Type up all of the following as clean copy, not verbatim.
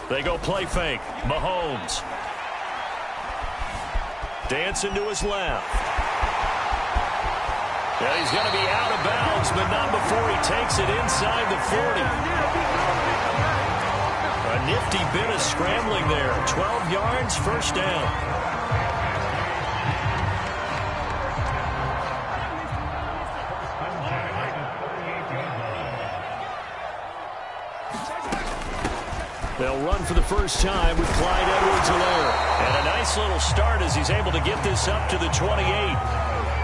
They go play fake. Mahomes. Dancing to his left. Yeah, he's going to be out of bounds, but not before he takes it inside the 40. A nifty bit of scrambling there. 12 yards, first down. They'll run for the first time with Clyde Edwards-Helaire. And a nice little start as he's able to get this up to the 28.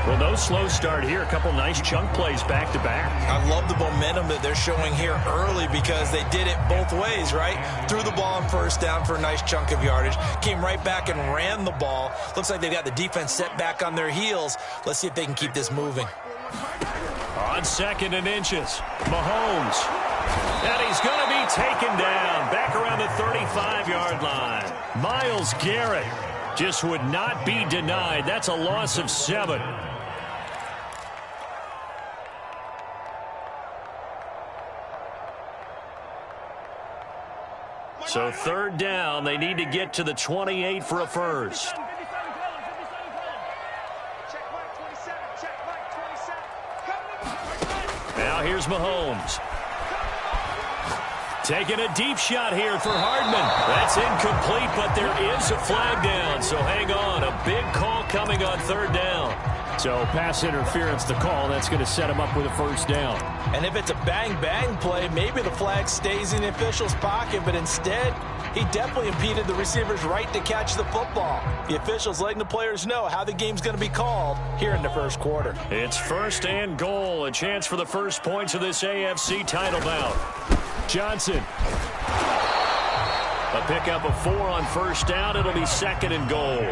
Well, no slow start here. A couple nice chunk plays back-to-back. I love the momentum that they're showing here early because they did it both ways, right? Threw the ball on first down for a nice chunk of yardage. Came right back and ran the ball. Looks like they've got the defense set back on their heels. Let's see if they can keep this moving. On 2nd and inches, Mahomes. And he's going to be taken down back around the 35-yard line. Myles Garrett just would not be denied. That's a loss of 7. So 3rd down, they need to get to the 28 for a first. Now here's Mahomes. Taking a deep shot here for Hardman. That's incomplete, but there is a flag down, so hang on. A big call coming on 3rd down. So pass interference the call. That's going to set him up with a first down. And if it's a bang-bang play, maybe the flag stays in the official's pocket, but instead, he definitely impeded the receiver's right to catch the football. The official's letting the players know how the game's going to be called here in the first quarter. It's 1st and goal. A chance for the first points of this AFC title bout. Johnson. A pickup of 4 on first down. It'll be 2nd and goal.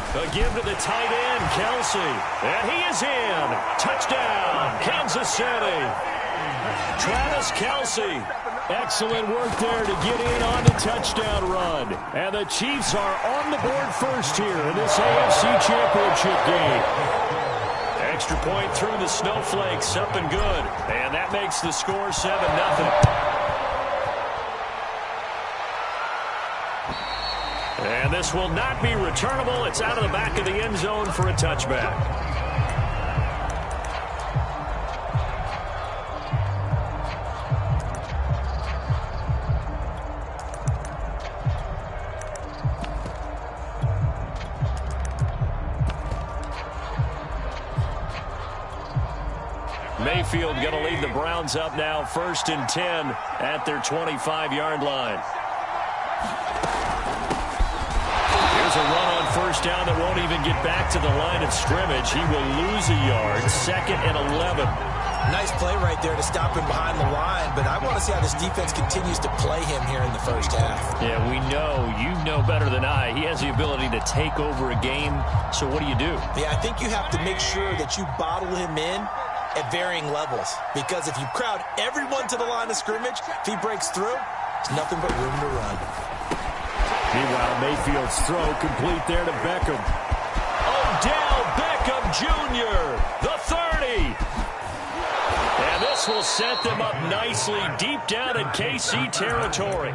A give to the tight end, Kelsey. And he is in. Touchdown, Kansas City. Travis Kelsey. Excellent work there to get in on the touchdown run. And the Chiefs are on the board first here in this AFC Championship game. Extra point through the snowflakes, up and good. And that makes the score 7-0. And this will not be returnable. It's out of the back of the end zone for a touchback. Mayfield going to lead the Browns up now, 1st and 10 at their 25-yard line. Here's a run on first down that won't even get back to the line of scrimmage. He will lose a yard, 2nd and 11. Nice play right there to stop him behind the line, but I want to see how this defense continues to play him here in the first half. Yeah, we know. You know better than I. He has the ability to take over a game, so what do you do? Yeah, I think you have to make sure that you bottle him in at varying levels, because if you crowd everyone to the line of scrimmage, if he breaks through, there's nothing but room to run. Meanwhile, Mayfield's throw complete there to Beckham. Odell Beckham Jr., the 30. And this will set them up nicely deep down in KC territory.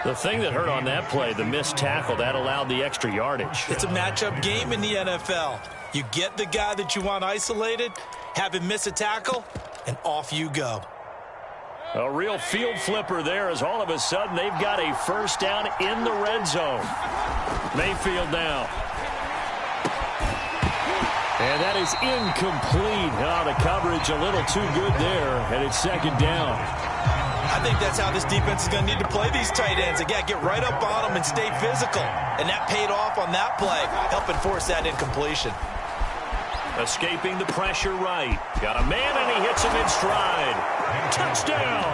The thing that hurt on that play, the missed tackle, that allowed the extra yardage. It's a matchup game in the NFL. You get the guy that you want isolated, have him miss a tackle, and off you go. A real field flipper there as all of a sudden they've got a first down in the red zone. Mayfield now. And that is incomplete. Oh, the coverage a little too good there, and it's 2nd down. I think that's how this defense is going to need to play these tight ends. They got to get right up on them and stay physical. And that paid off on that play, helping force that incompletion. Escaping the pressure right. Got a man, and he hits him in stride. Touchdown!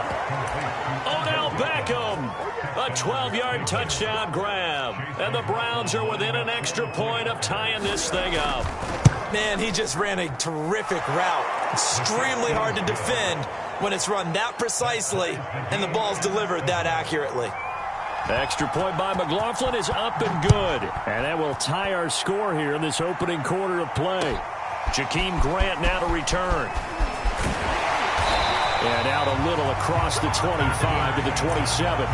Odell Beckham. A 12-yard touchdown grab. And the Browns are within an extra point of tying this thing up. Man, he just ran a terrific route. Extremely hard to defend when it's run that precisely and the ball's delivered that accurately. Extra point by McLaughlin is up and good. And that will tie our score here in this opening quarter of play. Jakeem Grant now to return. And out a little across the 25 to the 27.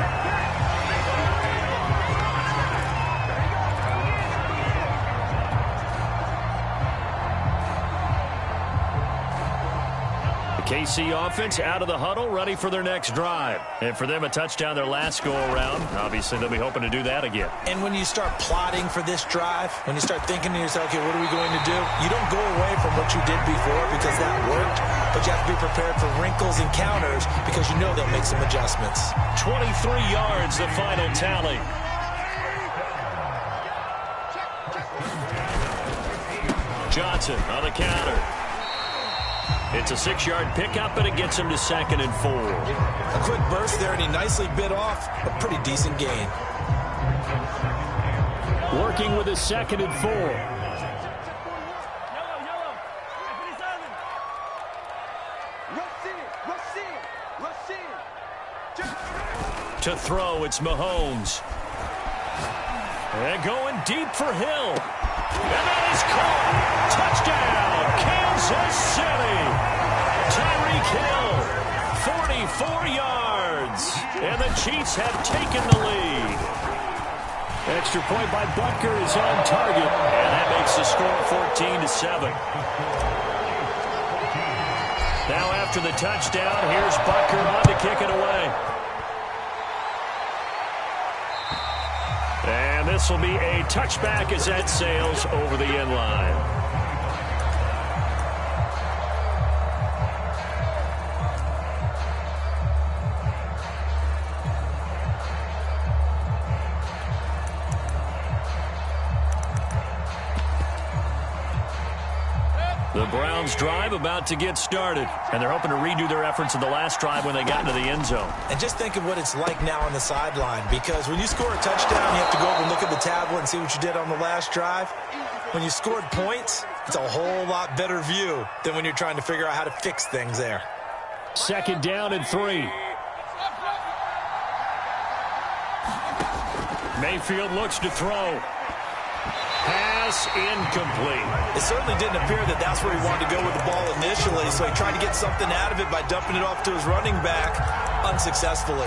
KC offense out of the huddle, ready for their next drive. And for them, a touchdown their last go-around. Obviously, they'll be hoping to do that again. And when you start plotting for this drive, when you start thinking to yourself, okay, what are we going to do? You don't go away from what you did before because that worked, but you have to be prepared for wrinkles and counters because you know they'll make some adjustments. 23 yards, the final tally. Johnson on the counter. It's a 6-yard pickup, and it gets him to 2nd and 4. A quick burst there, and he nicely bit off a pretty decent gain. Working with his 2nd and 4. To throw, it's Mahomes. And going deep for Hill. And that is caught. Touchdown, Kansas City. Tyreek Hill, 44 yards. And the Chiefs have taken the lead. Extra point by Butker is on target. And that makes the score 14-7. Now after the touchdown, here's Butker on to kick it away. And this will be a touchback as that sails over the end line. The Browns drive about to get started, and they're hoping to redo their efforts in the last drive when they got into the end zone. And just think of what it's like now on the sideline, because when you score a touchdown, you have to go over and look at the tablet and see what you did on the last drive. When you scored points, it's a whole lot better view than when you're trying to figure out how to fix things there. 2nd down and 3. Mayfield looks to throw. Pass incomplete. It certainly didn't appear that that's where he wanted to go with the ball initially, so he tried to get something out of it by dumping it off to his running back unsuccessfully.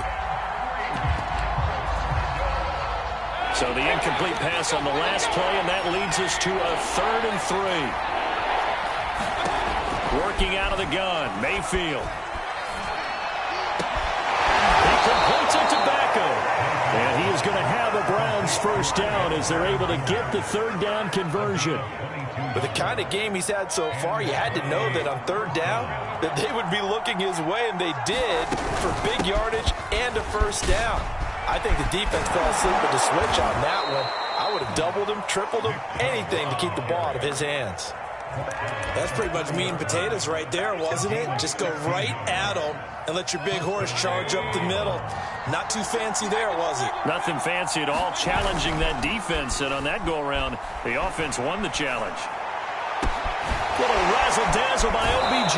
So the incomplete pass on the last play, and that leads us to a 3rd and 3. Working out of the gun, Mayfield. He completes it to Beckham. And he is going to have a Browns first down as they're able to get the 3rd down conversion. With the kind of game he's had so far, you had to know that on 3rd down that they would be looking his way, and they did, for big yardage and a first down. I think the defense fell asleep at the switch on that one. I would have doubled him, tripled him, anything to keep the ball out of his hands. That's pretty much meat and potatoes right there, wasn't it? Just go right at him and let your big horse charge up the middle. Not too fancy there, was it? Nothing fancy at all, challenging that defense. And on that go-around, the offense won the challenge. Little razzle-dazzle by OBJ.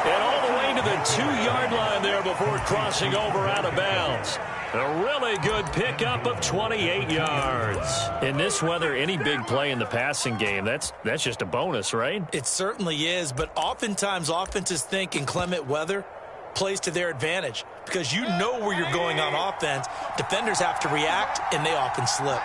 And all the way to the 2-yard line there before crossing over out of bounds. A really good pickup of 28 yards. In this weather, any big play in the passing game, that's just a bonus, right? It certainly is, but oftentimes offenses think inclement weather plays to their advantage because you know where you're going on offense. Defenders have to react, and they often slip.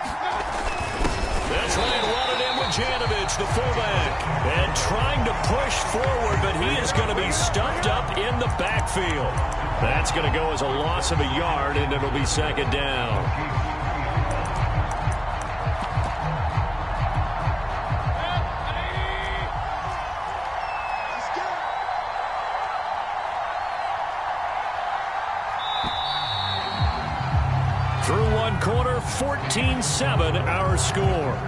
That's Lane running in with Janovich, the fullback, and trying to push forward, but he is going to be stuffed up in the backfield. That's going to go as a loss of a yard, and it'll be 2nd down. Through one quarter, 14-7 our score.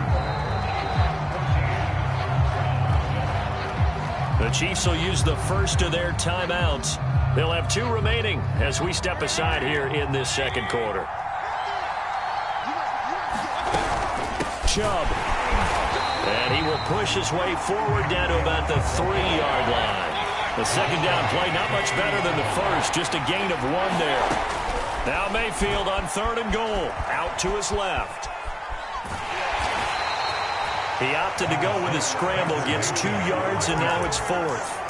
The Chiefs will use the first of their timeouts. They'll have 2 remaining as we step aside here in this 2nd quarter. Chubb. And he will push his way forward down to about the 3-yard line. The 2nd down play, not much better than the first, just a gain of 1 there. Now Mayfield on 3rd and goal, out to his left. He opted to go with a scramble, gets 2 yards, and now it's 4th.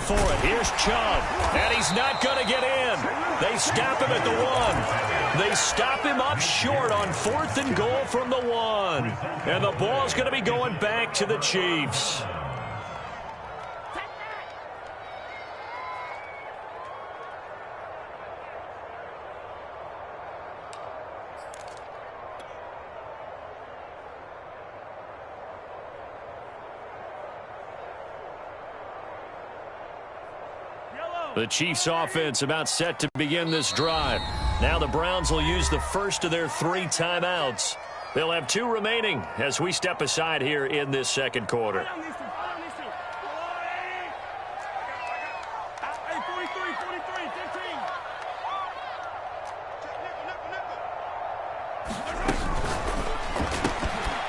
for it. Here's Chubb, and he's not going to get in. They stop him at the 1. They stop him up short on 4th and goal from the 1. And the ball's going to be going back to the Chiefs. The Chiefs offense about set to begin this drive. Now the Browns will use the first of their 3 timeouts. They'll have 2 remaining as we step aside here in this second quarter.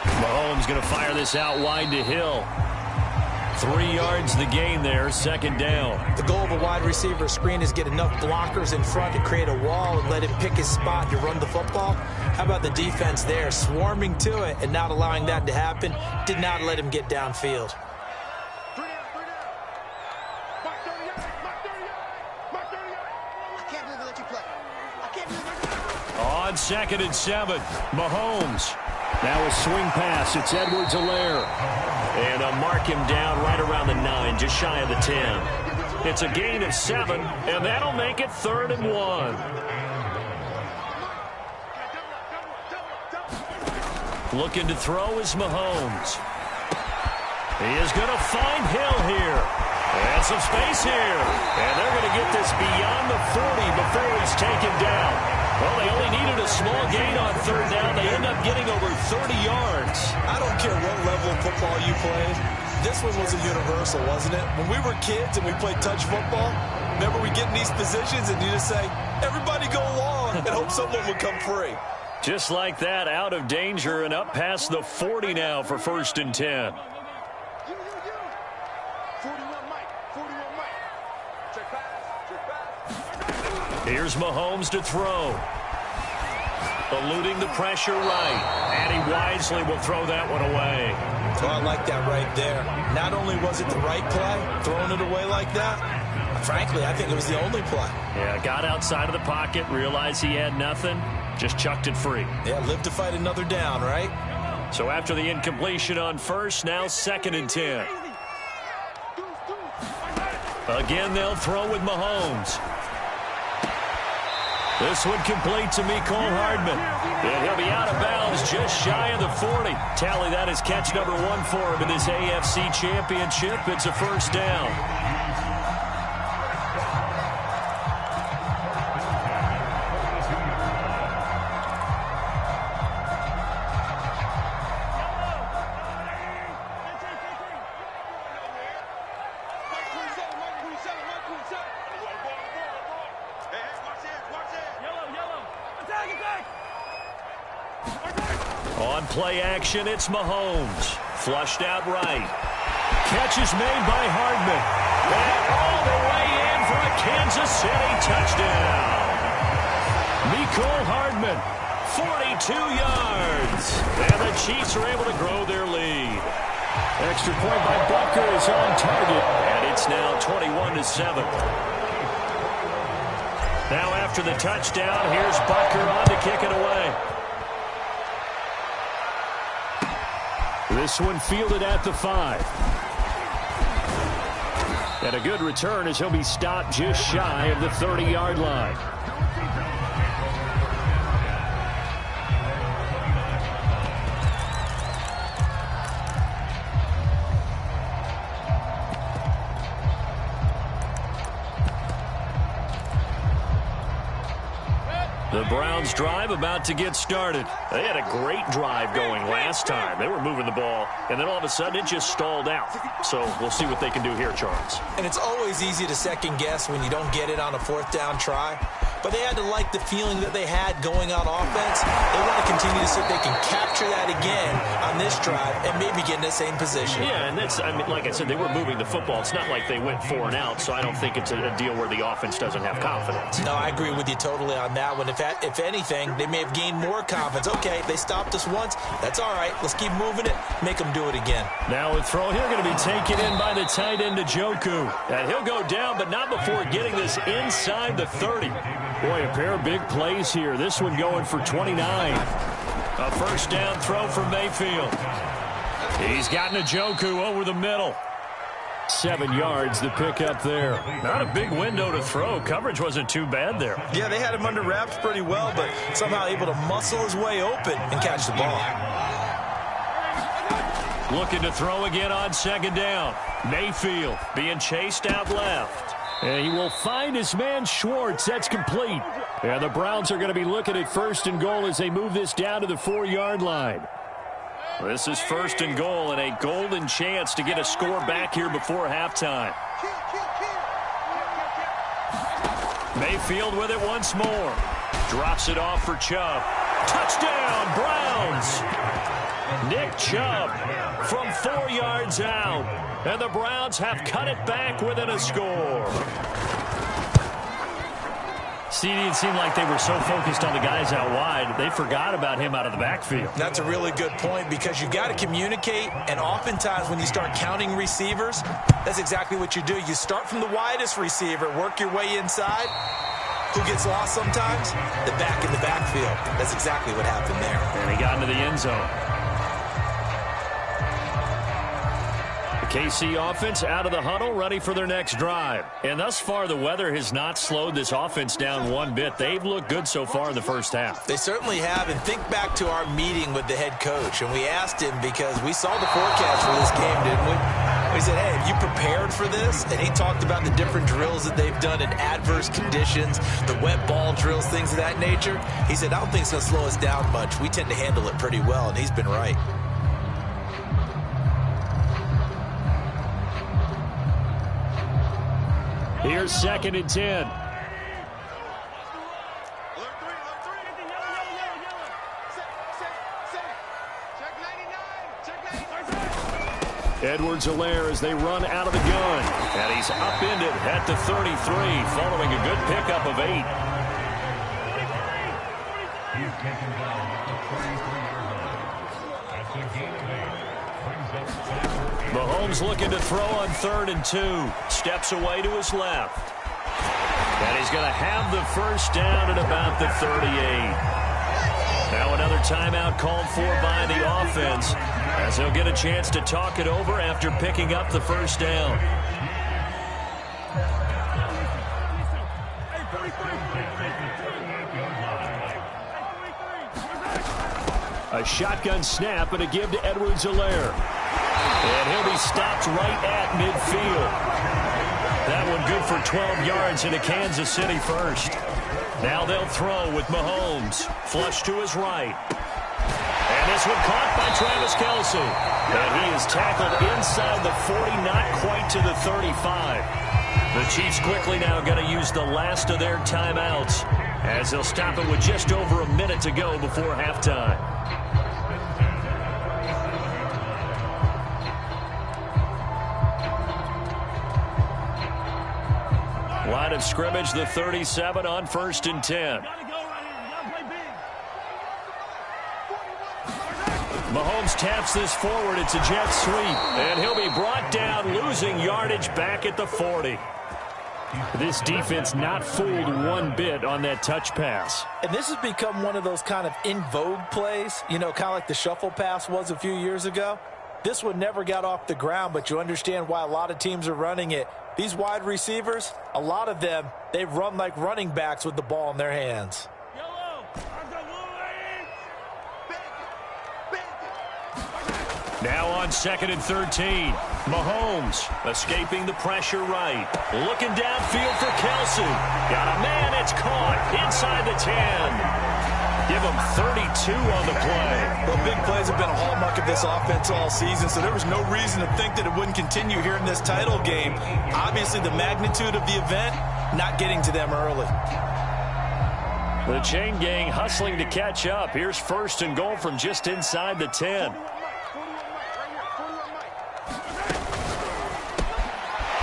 Mahomes going to fire this out wide to Hill. 3 yards the gain there, second down. The goal of a wide receiver screen is get enough blockers in front to create a wall and let him pick his spot to run the football. How about the defense there, swarming to it and not allowing that to happen? Did not let him get downfield. On 2nd and 7, Mahomes. Now a swing pass. It's Edwards-Helaire. And they'll mark him down right around the 9, just shy of the 10. It's a gain of 7, and that'll make it 3rd and 1. Looking to throw is Mahomes. He is going to find Hill here. And some space here. And they're going to get this beyond the 40 before he's taken down. Well, they only needed a small gain on 3rd down. They end up getting over 30 yards. I don't care what level of football you played. This one was a universal, wasn't it? When we were kids and we played touch football, remember we get in these positions and you just say, everybody go along and hope someone would come free. Just like that, out of danger and up past the 40 now for 1st and 10. Here's Mahomes to throw. Eluding the pressure right. And he wisely will throw that one away. Oh, I like that right there. Not only was it the right play, throwing it away like that, frankly, I think it was the only play. Yeah, got outside of the pocket, realized he had nothing, just chucked it free. Yeah, live to fight another down, right? So after the incompletion on 1st, now 2nd and 10. Again, they'll throw with Mahomes. This one complete to Vcle Hardman. And he'll be out of bounds just shy of the 40. Tally that is catch number 1 for him in this AFC Championship. It's a 1st down. On play action, it's Mahomes. Flushed out right. Catch is made by Hardman. And all the way in for a Kansas City touchdown. Vcle Hardman, 42 yards. And the Chiefs are able to grow their lead. Extra point by Butker is on target. And it's now 21-7. Now after the touchdown, here's Butker on to kick it away. This one fielded at the 5. And a good return as he'll be stopped just shy of the 30-yard line. The Browns drive about to get started. They had a great drive going last time. They were moving the ball, and then all of a sudden it just stalled out. So we'll see what they can do here, Charles. And it's always easy to second guess when you don't get it on a 4th down try. but they had to like the feeling that they had going on offense. They want to continue to see if they can capture that again on this drive and maybe get in the same position. Yeah, and that's, I mean, like I said, they were moving the football. It's not like they went 4 and out, so I don't think it's a deal where the offense doesn't have confidence. No, I agree with you totally on that one. If anything, they may have gained more confidence. Okay, they stopped us once. That's all right. Let's keep moving it. Make them do it again. Now a throw here going to be taken in by the tight end Njoku. And he'll go down, but not before getting this inside the 30. Boy, a pair of big plays here. This one going for 29. A first down throw for Mayfield. He's got Njoku over the middle. 7 yards the pick up there. Not a big window to throw. Coverage wasn't too bad there. Yeah, they had him under wraps pretty well, but somehow able to muscle his way open and catch the ball. Looking to throw again on second down. Mayfield being chased out left. And he will find his man Schwartz. That's complete. And the Browns are going to be looking at first and goal as they move this down to the 4-yard line. This is first and goal and a golden chance to get a score back here before halftime. Mayfield with it once more. Drops it off for Chubb. Touchdown, Browns! Nick Chubb from 4 yards out. And the Browns have cut it back within a score. See, it seemed like they were so focused on the guys out wide, they forgot about him out of the backfield. That's a really good point because you got to communicate, and oftentimes when you start counting receivers, that's exactly what you do. You start from the widest receiver, work your way inside. Who gets lost sometimes? The back in the backfield. That's exactly what happened there. And he got into the end zone. KC offense out of the huddle, ready for their next drive. And thus far, the weather has not slowed this offense down one bit. They've looked good so far in the first half. They certainly have. And think back to our meeting with the head coach. And we asked him because we saw the forecast for this game, didn't we? We said, hey, have you prepared for this? And he talked about the different drills that they've done in adverse conditions, the wet ball drills, things of that nature. He said, I don't think it's going to slow us down much. We tend to handle it pretty well, and he's been right. Here's second and 10. Edwards-Helaire as they run out of the gun. And he's upended at the 33 following a good pickup of 8. Mahomes looking to throw on 3rd and 2. Steps away to his left. And he's going to have the first down at about the 38. Now another timeout called for by the offense as he'll get a chance to talk it over after picking up the first down. A shotgun snap and a give to Edwards-Helaire. And he'll be stopped right at midfield. That one good for 12 yards into Kansas City first. Now they'll throw with Mahomes. Flush to his right. And this one caught by Travis Kelce. And he is tackled inside the 40, not quite to the 35. The Chiefs quickly now going to use the last of their timeouts as they'll stop it with just over a minute to go before halftime. Line of scrimmage, the 37 on 1st and 10. Mahomes taps this forward. It's a jet sweep. And he'll be brought down, losing yardage back at the 40. This defense not fooled one bit on that touch pass. And this has become one of those kind of in vogue plays, you know, kind of like the shuffle pass was a few years ago. This one never got off the ground, but you understand why a lot of teams are running it. These wide receivers, a lot of them, they run like running backs with the ball in their hands. Now on 2nd and 13. Mahomes escaping the pressure right. Looking downfield for Kelce. Got a man, it's caught inside the 10. Give him 32 on the play. Well, big plays have been a hallmark of this offense all season, so there was no reason to think that it wouldn't continue here in this title game. Obviously, the magnitude of the event, not getting to them early. The chain gang hustling to catch up. Here's first and goal from just inside the 10.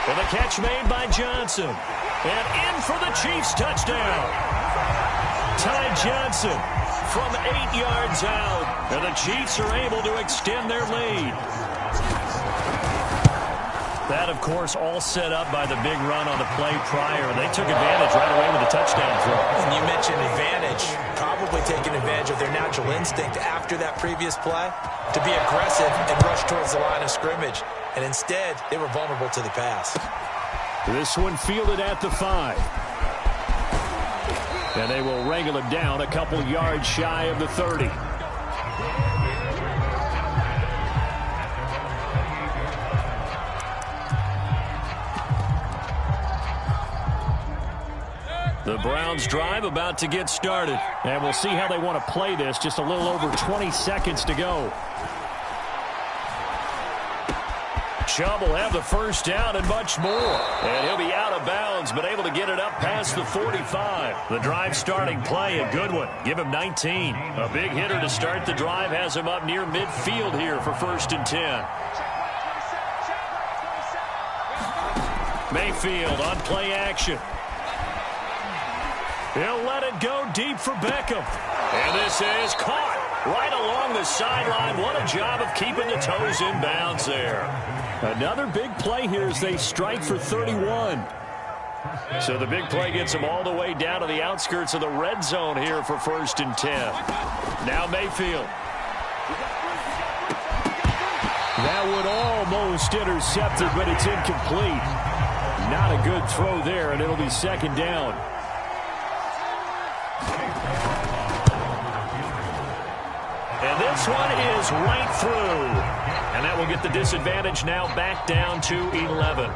And the catch made by Johnson. And in for the Chiefs touchdown. Ty Johnson from 8 yards out. And the Chiefs are able to extend their lead. That, of course, all set up by the big run on the play prior. They took advantage right away with a touchdown throw. And you mentioned advantage, probably taking advantage of their natural instinct after that previous play to be aggressive and rush towards the line of scrimmage. And instead, they were vulnerable to the pass. This one fielded at the 5. And they will wrangle it down a couple yards shy of the 30. The Browns drive about to get started. And we'll see how they want to play this. Just a little over 20 seconds to go. Chubb will have the first down and much more. And he'll be out of bounds, but able to get it up past the 45. The drive starting play, a good one. Give him 19. A big hitter to start the drive has him up near midfield here for first and 10. Mayfield on play action. He'll let it go deep for Beckham. And this is caught right along the sideline. What a job of keeping the toes in bounds there. Another big play here as they strike for 31. So the big play gets them all the way down to the outskirts of the red zone here for first and 10. Now Mayfield. That would almost intercepted, but it's incomplete. Not a good throw there, and it'll be second down. And this one is right through. And that will get the disadvantage now back down to 11.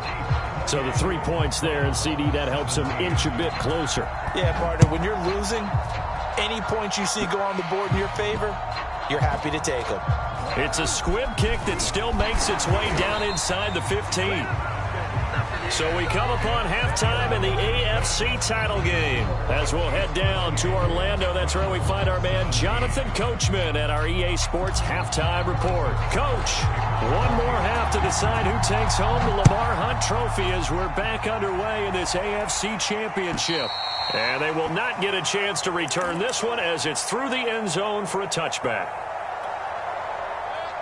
So the 3 points there, and CD, that helps them inch a bit closer. Yeah, partner, when you're losing, any points you see go on the board in your favor, you're happy to take them. It's a squib kick that still makes its way down inside the 15. So we come upon halftime in the AFC title game. As we'll head down to Orlando, that's where we find our man Jonathan Coachman at our EA Sports Halftime Report. Coach, one more half to decide who takes home the Lamar Hunt Trophy as we're back underway in this AFC Championship. And they will not get a chance to return this one as it's through the end zone for a touchback.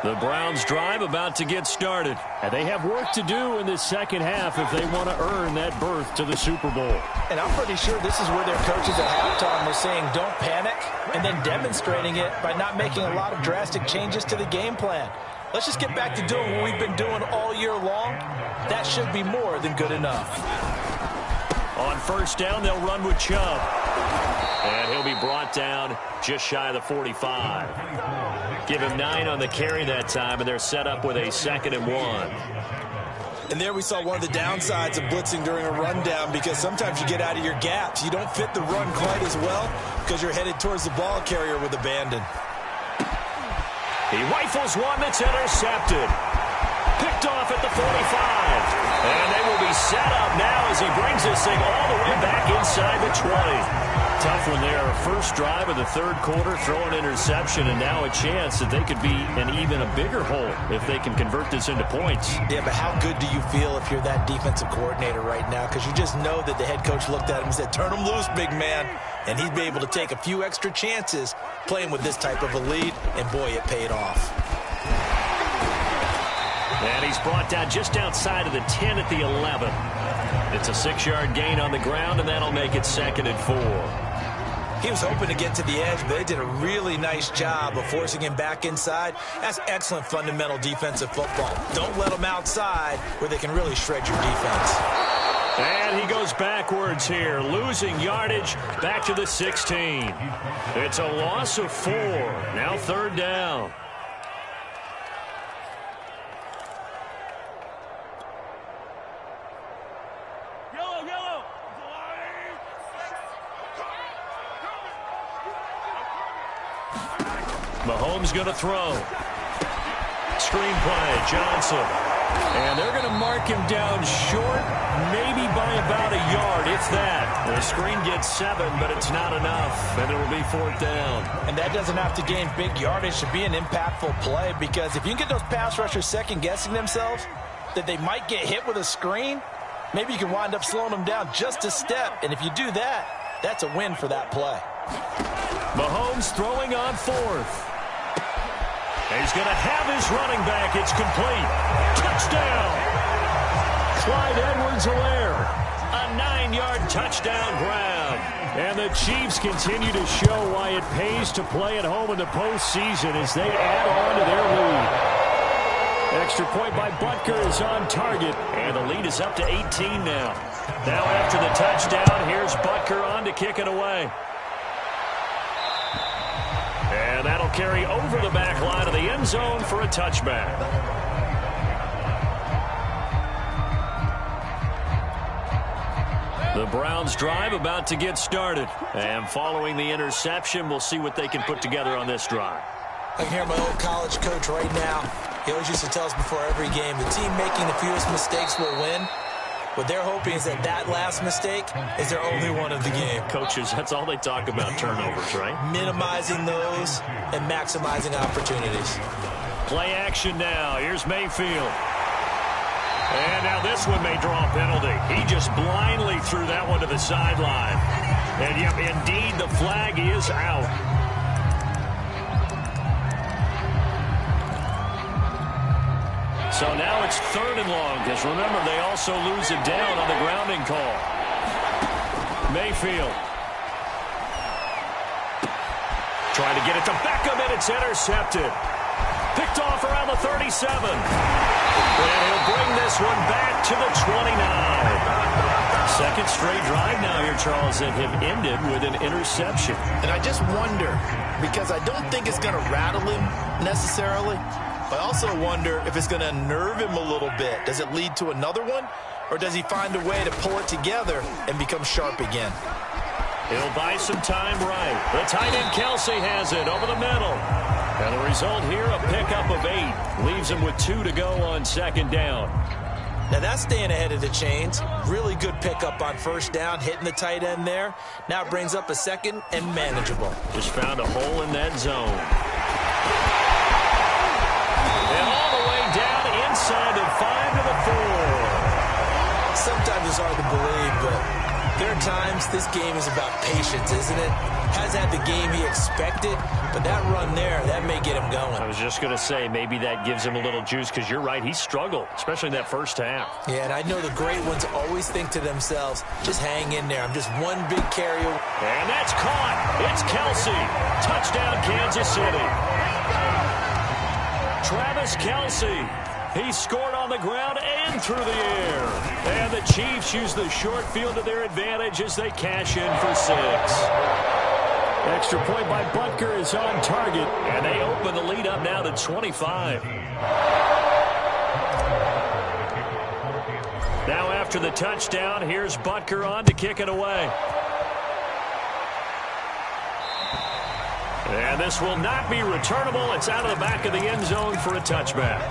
The Browns drive about to get started. And they have work to do in this second half if they want to earn that berth to the Super Bowl. And I'm pretty sure this is where their coaches at halftime were saying don't panic, and then demonstrating it by not making a lot of drastic changes to the game plan. Let's just get back to doing what we've been doing all year long. That should be more than good enough. On first down, they'll run with Chubb. And he'll be brought down just shy of the 45. Give him 9 on the carry that time, and they're set up with a 2nd and 1. And there we saw one of the downsides of blitzing during a rundown, because sometimes you get out of your gaps. You don't fit the run quite as well because you're headed towards the ball carrier with abandon. He rifles one that's intercepted. Picked off at the 45. And they will be set up now as he brings this thing all the way back inside the 20. Tough one there. First drive of the third quarter, throw an interception, and now a chance that they could be in even a bigger hole if they can convert this into points. Yeah, but how good do you feel if you're that defensive coordinator right now? Because you just know that the head coach looked at him and said, turn him loose, big man. And he'd be able to take a few extra chances playing with this type of a lead, and boy, it paid off. And he's brought down just outside of the 10 at the 11. It's a 6-yard gain on the ground, and that'll make it 2nd and 4. He was hoping to get to the edge, but they did a really nice job of forcing him back inside. That's excellent fundamental defensive football. Don't let them outside where they can really shred your defense. And he goes backwards here, losing yardage back to the 16. It's a loss of 4. Now 3rd down. Mahomes going to throw. Screen play, Johnson. And they're going to mark him down short, maybe by about a yard, if that. The screen gets 7, but it's not enough, and it will be 4th down. And that doesn't have to gain big yardage to be an impactful play, because if you can get those pass rushers second-guessing themselves that they might get hit with a screen, maybe you can wind up slowing them down just a step. And if you do that, that's a win for that play. Mahomes throwing on 4th. He's going to have his running back. It's complete. Touchdown. Clyde Edwards-Helaire. A 9-yard touchdown grab. And the Chiefs continue to show why it pays to play at home in the postseason as they add on to their lead. Extra point by Butker is on target. And the lead is up to 18 now. Now after the touchdown, here's Butker on to kick it away. And that'll carry over the back line of the end zone for a touchback. The Browns drive about to get started. And following the interception, we'll see what they can put together on this drive. I can hear my old college coach right now. He always used to tell us before every game, the team making the fewest mistakes will win. What they're hoping is that that last mistake is their only one of the game. Coaches, that's all they talk about, turnovers, right? Minimizing those and maximizing opportunities. Play action now. Here's Mayfield. And now this one may draw a penalty. He just blindly threw that one to the sideline. And yep, indeed, the flag is out. So now it's 3rd and long, because remember, they also lose it down on the grounding call. Mayfield. Trying to get it to Beckham, and it's intercepted. Picked off around the 37. And he'll bring this one back to the 29. Second straight drive now here, Charles, that have ended with an interception. And I just wonder, because I don't think it's going to rattle him necessarily, I also wonder if it's going to unnerve him a little bit. Does it lead to another one? Or does he find a way to pull it together and become sharp again? He'll buy some time right. The tight end Kelsey has it over the middle. And the result here, a pickup of 8. Leaves him with 2 to go on 2nd down. Now that's staying ahead of the chains. Really good pickup on 1st down, hitting the tight end there. Now it brings up a 2nd and manageable. Just found a hole in that zone. And all the way down inside the 5 to the 4. Sometimes it's hard to believe, but there are times this game is about patience, isn't it? Hasn't had the game he expected, but that run there, that may get him going. I was just going to say, maybe that gives him a little juice, because you're right, he struggled, especially in that first half. Yeah, and I know the great ones always think to themselves, just hang in there. I'm just one big carry. And that's caught. It's Kelsey. Touchdown, Kansas City. Travis Kelsey. He scored on the ground and through the air. And the Chiefs use the short field to their advantage as they cash in for 6. Extra point by Butker is on target. And they open the lead up now to 25. Now after the touchdown, here's Butker on to kick it away. And this will not be returnable. It's out of the back of the end zone for a touchback.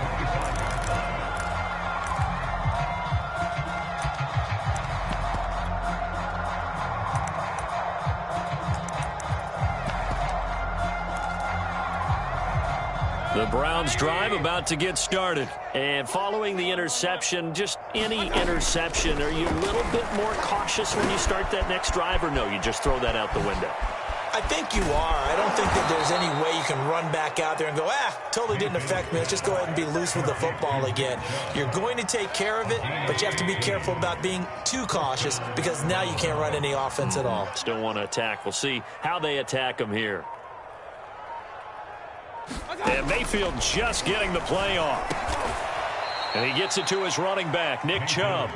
The Browns drive about to get started. And following the interception, just any interception, are you a little bit more cautious when you start that next drive, or no, you just throw that out the window? I think you are. I don't think that there's any way you can run back out there and go, totally didn't affect me. Let's just go ahead and be loose with the football again. You're going to take care of it, but you have to be careful about being too cautious, because now you can't run any offense at all. Still want to attack. We'll see how they attack them here. And Mayfield just getting the play off. And he gets it to his running back, Nick Chubb.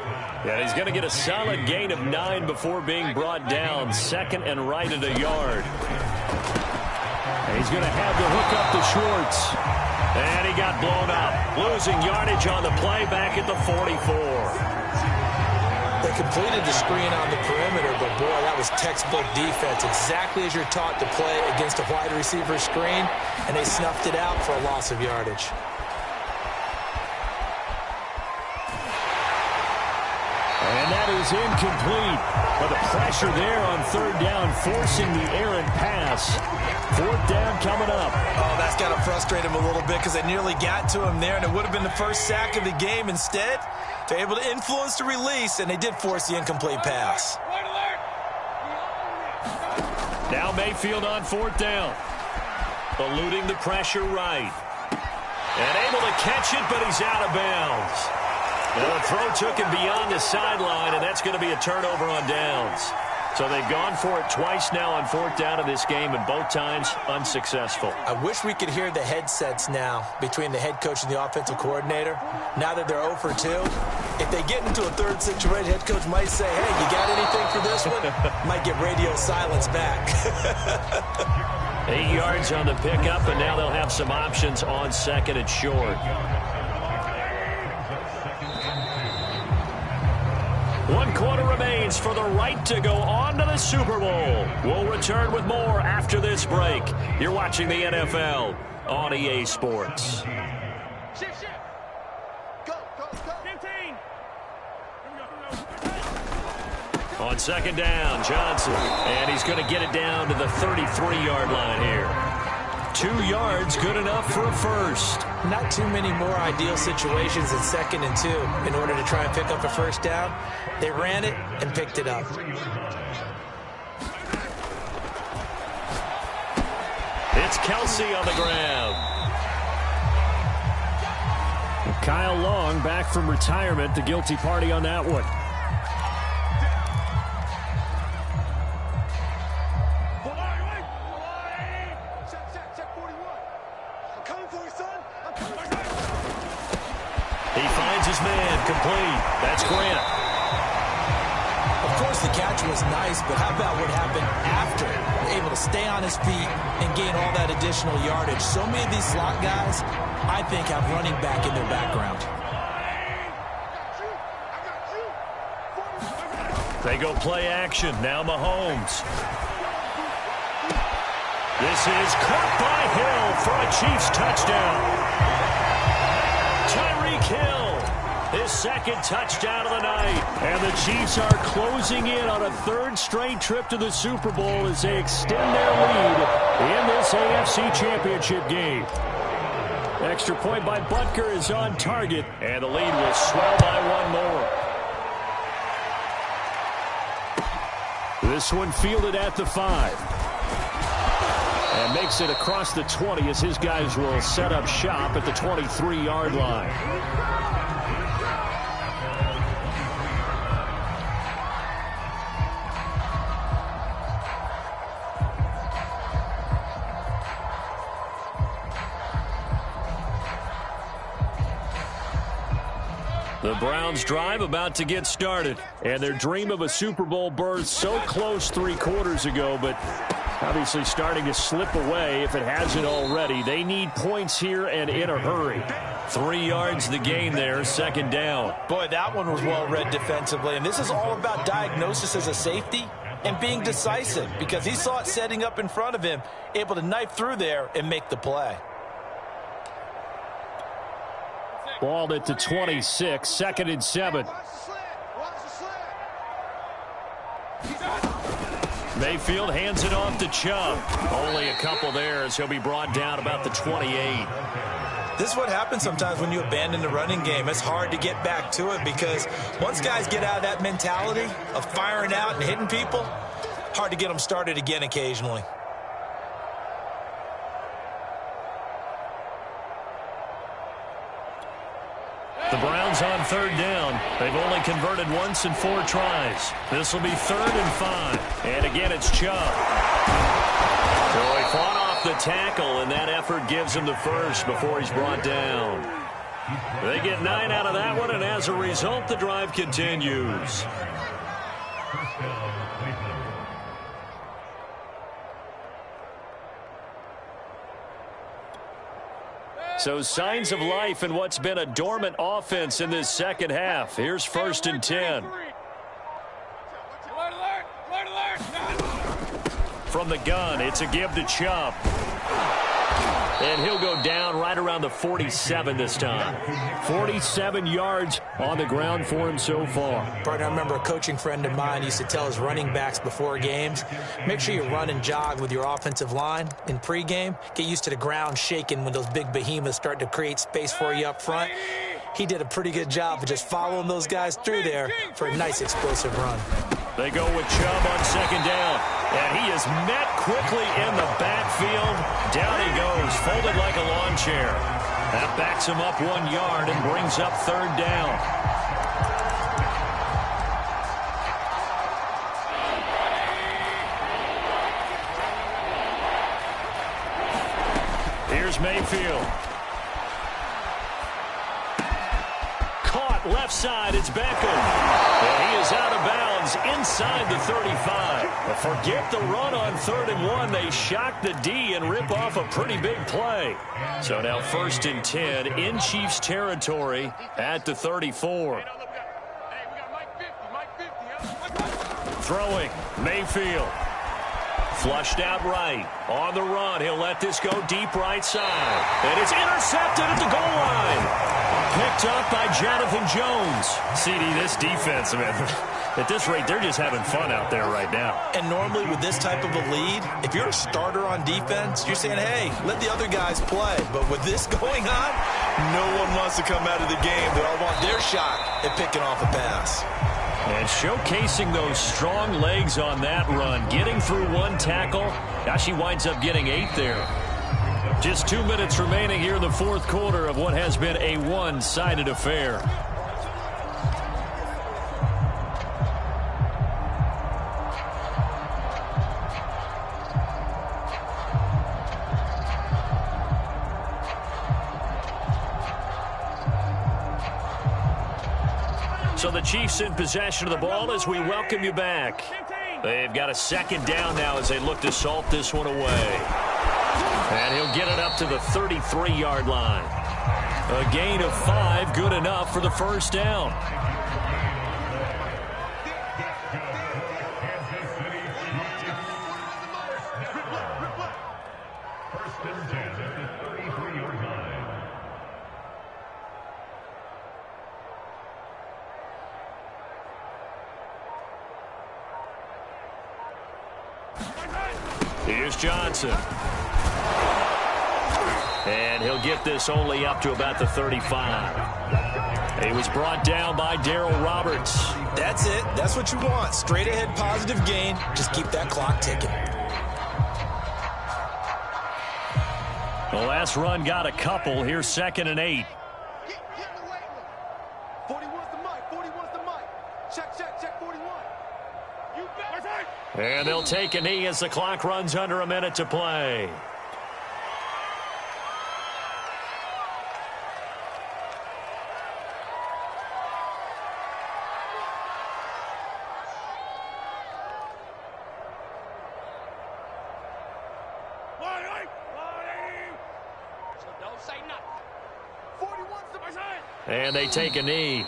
And he's going to get a solid gain of 9 before being brought down. 2nd and right at a yard. And he's going to have to hook up to Schwartz. And he got blown up. Losing yardage on the play back at the 44. They completed the screen on the perimeter, but boy, that was textbook defense. Exactly as you're taught to play against a wide receiver screen, and they snuffed it out for a loss of yardage. And that is incomplete. But the pressure there on third down, forcing the errant pass. Fourth down coming up. Oh, that's got to frustrate him a little bit because they nearly got to him there, and it would have been the first sack of the game. Instead, they're able to influence the release, and they did force the incomplete pass. Now Mayfield on fourth down. Eluding the pressure right. And able to catch it, but he's out of bounds. Well, the throw took him beyond the sideline, and that's going to be a turnover on downs. So they've gone for it twice now on fourth down in this game, and both times unsuccessful. I wish we could hear the headsets now between the head coach and the offensive coordinator. Now that they're 0 for 2, if they get into a third situation, head coach might say, hey, you got anything for this one? Might get radio silence back. 8 yards on the pickup, and now they'll have some options on second and short. 1 quarter remains for the right to go on to the Super Bowl. We'll return with more after this break. You're watching the NFL on EA Sports. Shift. Go. 15. On second down, Johnson. And he's going to get it down to the 33-yard line here. 2 yards, good enough for a first. Not too many more ideal situations in second and 2 in order to try and pick up a first down. They ran it and picked it up. It's Kelsey on the ground. Kyle Long back from retirement, the guilty party on that one. He finds his man, complete. That's Grant. Of course, the catch was nice, but how about what happened after? Able to stay on his feet and gain all that additional yardage. So many of these slot guys, I think, have running back in their background. They go play action. Now Mahomes. This is caught by Hill for a Chiefs touchdown. Tyreek Hill, his second touchdown of the night. And the Chiefs are closing in on a third straight trip to the Super Bowl as they extend their lead in this AFC Championship game. Extra point by Butker is on target, and the lead will swell by 1 more. This one fielded at the 5. And makes it across the 20 as his guys will set up shop at the 23-yard line. The Browns drive about to get started, and their dream of a Super Bowl berth so close 3 quarters ago, but obviously starting to slip away if it hasn't already. They need points here and in a hurry. 3 yards the gain there, second down. Boy, that one was well read defensively, and this is all about diagnosis as a safety and being decisive because he saw it setting up in front of him, able to knife through there and make the play. Ball at the 26, second and 7. Mayfield hands it off to Chubb. Only a couple there as he'll be brought down about the 28. This is what happens sometimes when you abandon the running game. It's hard to get back to it because once guys get out of that mentality of firing out and hitting people, hard to get them started again occasionally. The Browns on third down. They've only converted once in 4 tries. This will be 3rd and 5. And again, it's Chubb. So he fought off the tackle, and that effort gives him the first before he's brought down. They get 9 out of that one, and as a result, the drive continues. So signs of life in what's been a dormant offense in this second half. Here's 1st and 10. From the gun, it's a give to Chubb. And he'll go down right around the 47 this time. 47 yards on the ground for him so far. Partner, I remember a coaching friend of mine used to tell his running backs before games, make sure you run and jog with your offensive line in pregame. Get used to the ground shaking when those big behemoths start to create space for you up front. He did a pretty good job of just following those guys through there for a nice explosive run. They go with Chubb on second down. And he is met quickly in the backfield. Down he goes, folded like a lawn chair. That backs him up 1 yard and brings up third down. Here's Mayfield. Caught left side, it's Beckham. And he is out of bounds inside the 35. But forget the run on 3rd and 1. They shock the D and rip off a pretty big play. So now 1st and 10 in Chiefs territory at the 34. Throwing, Mayfield. Flushed out right. On the run, he'll let this go deep right side. And it's intercepted at the goal line. Picked up by Jonathan Jones. CD, this defense, man, at this rate, they're just having fun out there right now. And normally with this type of a lead, if you're a starter on defense, you're saying, hey, let the other guys play. But with this going on, no one wants to come out of the game. They all want their shot at picking off a pass. And showcasing those strong legs on that run. Getting through 1 tackle. Gosh, he winds up getting 8 there. Just 2 minutes remaining here in the 4th quarter of what has been a one-sided affair. So the Chiefs in possession of the ball as we welcome you back. They've got a 2nd down now as they look to salt this one away. And he'll get it up to the 33-yard line. A gain of 5, good enough for the 1st down. Here's Johnson. And he'll get this only up to about the 35. He was brought down by Darryl Roberts. That's it. That's what you want. Straight ahead positive gain. Just keep that clock ticking. The last run got a couple. Here's 2nd and 8. 41's the mic. 41's the mic. Check, 41. You bet. And they'll take a knee as the clock runs under a minute to play. So don't say nothing. 41's the mic. And they take a knee.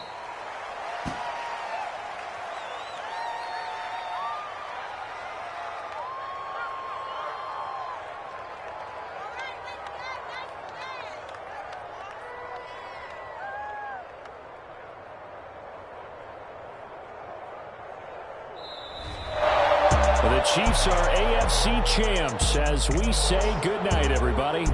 The Chiefs are AFC champs as we say goodnight, everybody.